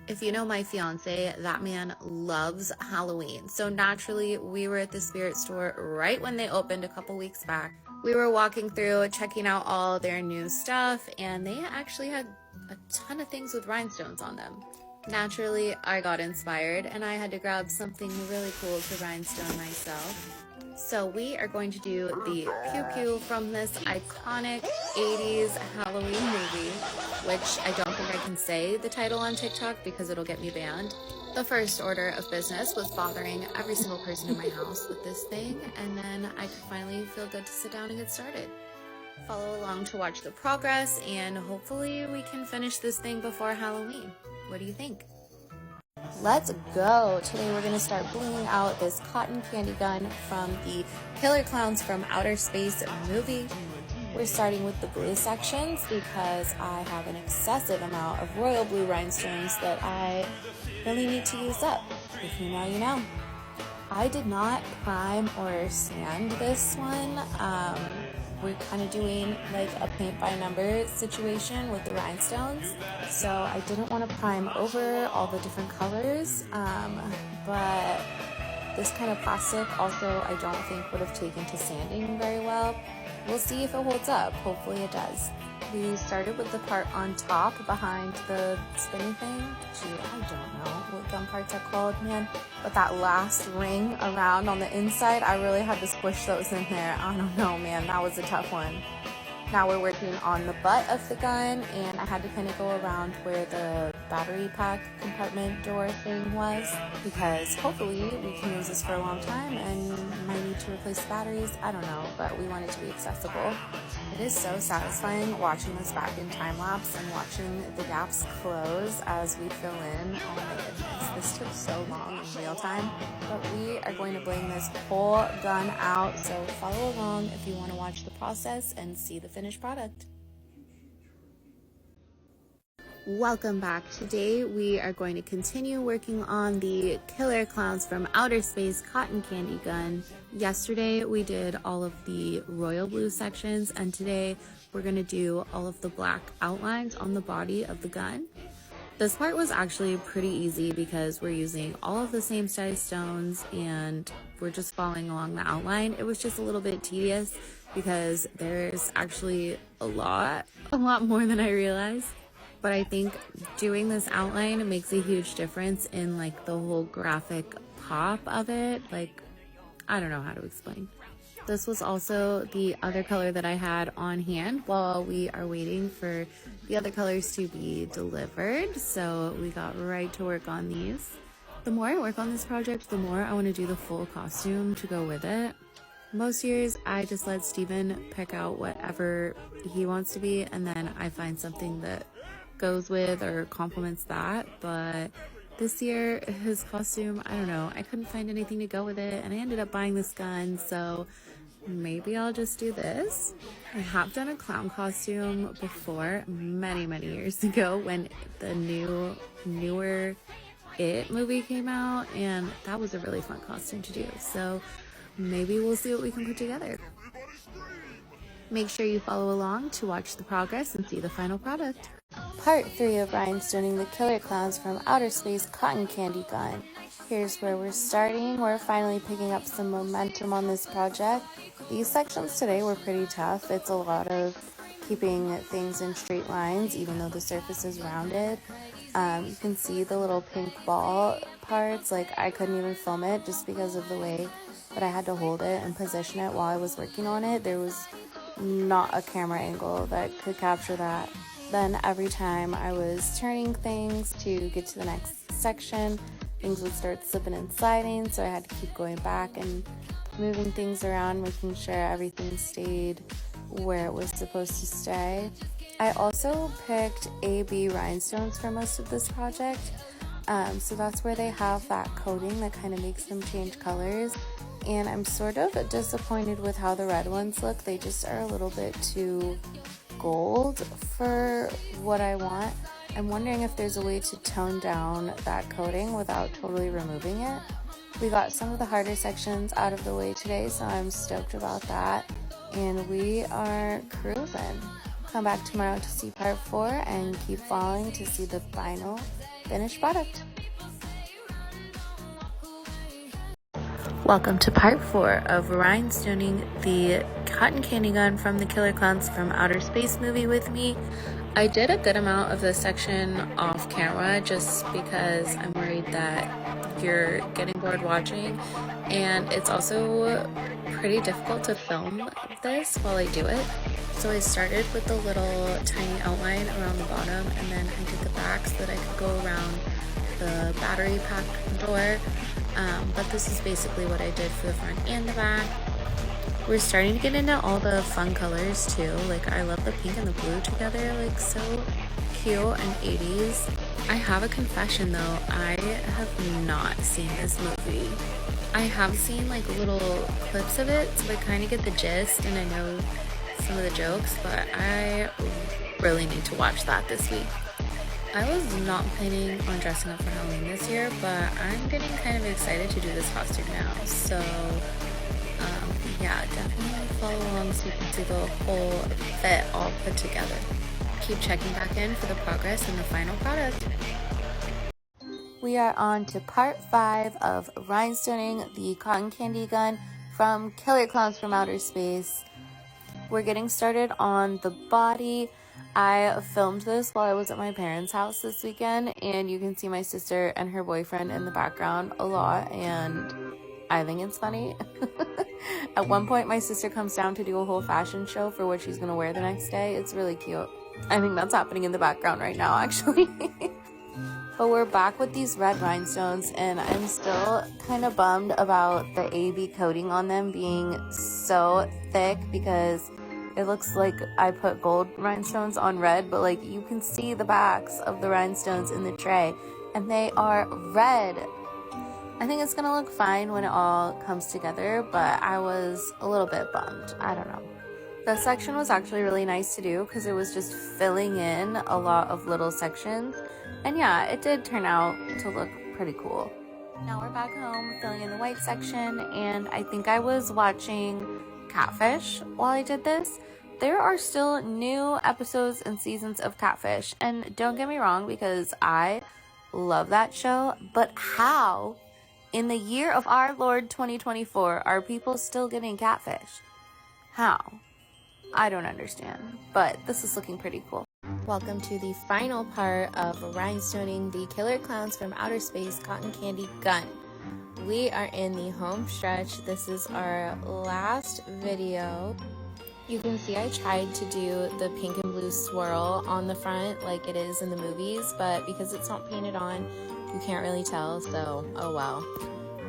If you know my fiance, that man loves Halloween. So naturally, we were at the spirit store right when they opened a couple weeks back. We were walking through, checking out all their new stuff, and they actually had a ton of things with rhinestones on them. Naturally, I got inspired and I had to grab something really cool to rhinestone myself. So we are going to do the Pew Pew from this iconic 80s Halloween movie, which I don't think I can say the title on TikTok because it'll get me banned. The first order of business was bothering every single person in my house with this thing, and then I could finally feel good to sit down and get started. Follow along to watch the progress, and hopefully we can finish this thing before Halloween. What do you think? Let's go! Today we're going to start blinging out this cotton candy gun from the Killer Klowns from Outer Space movie. We're starting with the blue sections because I have an excessive amount of royal blue rhinestones that I really need to use up. If you know, you know. I did not prime or sand this one. We're kind of doing like a paint by number situation with the rhinestones, so I didn't want to prime over all the different colors, but this kind of plastic also I don't think would have taken to sanding very well. We'll see if it holds up. Hopefully it does. We started with the part on top behind the spinny thing. Gee, I don't know what gun parts are called, man. But that last ring around on the inside, I really had to squish those in there. I don't know, man. That was a tough one. Now we're working on the butt of the gun, and I had to kind of go around where the battery pack compartment door thing was, because hopefully we can use this for a long time and might need to replace the batteries. I don't know, but we want it to be accessible. It is so satisfying watching this back in time lapse and watching the gaps close as we fill in. Oh my goodness, this took so long in real time, but we are going to bling this whole gun out, so follow along if you want to watch the process and see the finished product. Welcome back. Today we are going to continue working on the Killer Klowns from Outer Space cotton candy gun. Yesterday we did all of the royal blue sections, and today we're going to do all of the black outlines on the body of the gun. This part was actually pretty easy because we're using all of the same size stones and we're just following along the outline. It was just a little bit tedious because there's actually a lot more than I realized. But I think doing this outline makes a huge difference in like the whole graphic pop of it. Like, I don't know how to explain. This was also the other color that I had on hand while we are waiting for the other colors to be delivered. So we got right to work on these. The more I work on this project, the more I want to do the full costume to go with it. Most years, I just let Steven pick out whatever he wants to be, and then I find something that goes with or complements that. But this year, his costume, I don't know, I couldn't find anything to go with it, and I ended up buying this gun, so maybe I'll just do this. I have done a clown costume before, many years ago, when the newer It movie came out, and that was a really fun costume to do, so maybe we'll see what we can put together. Make sure you follow along to watch the progress and see the final product. Part 3 of Rhinestoning the Killer Klowns from Outer Space cotton candy gun. Here's where we're starting. We're finally picking up some momentum on this project. These sections today were pretty tough. It's a lot of keeping things in straight lines even though the surface is rounded. You can see the little pink ball parts. Like, I couldn't even film it just because of the way that I had to hold it and position it while I was working on it. There was not a camera angle that could capture that. Then every time I was turning things to get to the next section, things would start slipping and sliding, so I had to keep going back and moving things around, making sure everything stayed where it was supposed to stay. I also picked AB rhinestones for most of this project, so that's where they have that coating that kind of makes them change colors. And I'm sort of disappointed with how the red ones look. They just are a little bit too gold for what I want. I'm wondering if there's a way to tone down that coating without totally removing it. We got some of the harder sections out of the way today, so I'm stoked about that. And we are cruising. Come back tomorrow to see part 4 and keep following to see the final finished product. Welcome to part 4 of rhinestoning the cotton candy gun from the Killer Klowns from Outer Space movie with me. I did a good amount of this section off camera just because I'm worried that you're getting bored watching, and it's also pretty difficult to film this while I do it. So I started with the little tiny outline around the bottom, and then I did the back so that I could go around the battery pack door. But this is basically what I did for the front and the back. We're starting to get into all the fun colors too. Like, I love the pink and the blue together, like so cute and 80s. I have a confession though, I have not seen this movie. I have seen like little clips of it, so I kind of get the gist and I know some of the jokes, but I really need to watch that this week. I was not planning on dressing up for Halloween this year, but I'm getting kind of excited to do this costume now. So yeah, definitely follow along so you can see the whole fit all put together. Keep checking back in for the progress and the final product. We are on to part 5 of rhinestoning the cotton candy gun from Killer Klowns from Outer Space. We're getting started on the body. I filmed this while I was at my parents' house this weekend, and you can see my sister and her boyfriend in the background a lot, and I think it's funny. At one point, my sister comes down to do a whole fashion show for what she's going to wear the next day. It's really cute. I think that's happening in the background right now, actually. But we're back with these red rhinestones, and I'm still kind of bummed about the AB coating on them being so thick, because it looks like I put gold rhinestones on red, but like you can see the backs of the rhinestones in the tray, and they are red. I think it's gonna look fine when it all comes together, but I was a little bit bummed. I don't know. The section was actually really nice to do because it was just filling in a lot of little sections. And yeah, it did turn out to look pretty cool. Now we're back home filling in the white section, and I think I was watching Catfish while I did this. There are still new episodes and seasons of Catfish, and don't get me wrong, because I love that show, but how in the year of our Lord 2024 are people still getting catfish? How? I don't understand, but this is looking pretty cool. Welcome to the final part of rhinestoning the Killer Klowns from Outer Space cotton candy gun. We are in the home stretch. This is our last video. You can see I tried to do the pink and blue swirl on the front like it is in the movies, but because it's not painted on, you can't really tell, so oh well.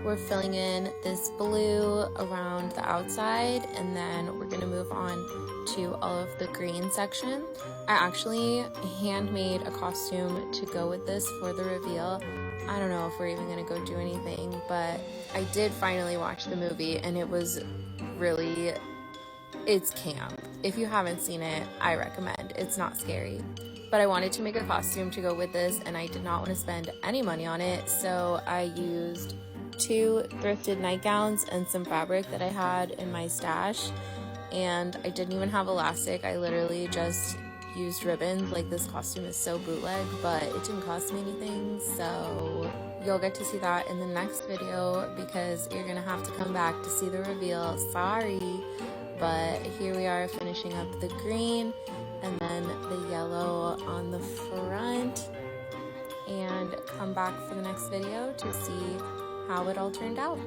We're filling in this blue around the outside, and then we're gonna move on to all of the green section. I actually handmade a costume to go with this for the reveal. I don't know if we're even gonna go do anything, but I did finally watch the movie, and it was really, it's camp. If you haven't seen it, I recommend. It's not scary. But I wanted to make a costume to go with this, and I did not want to spend any money on it, so I used 2 thrifted nightgowns and some fabric that I had in my stash, and I didn't even have elastic. I literally just used ribbons. Like, this costume is so bootleg, but it didn't cost me anything, so you'll get to see that in the next video because you're gonna have to come back to see the reveal. Sorry, but here we are finishing up the green and then the yellow on the front, and come back for the next video to see how it all turned out.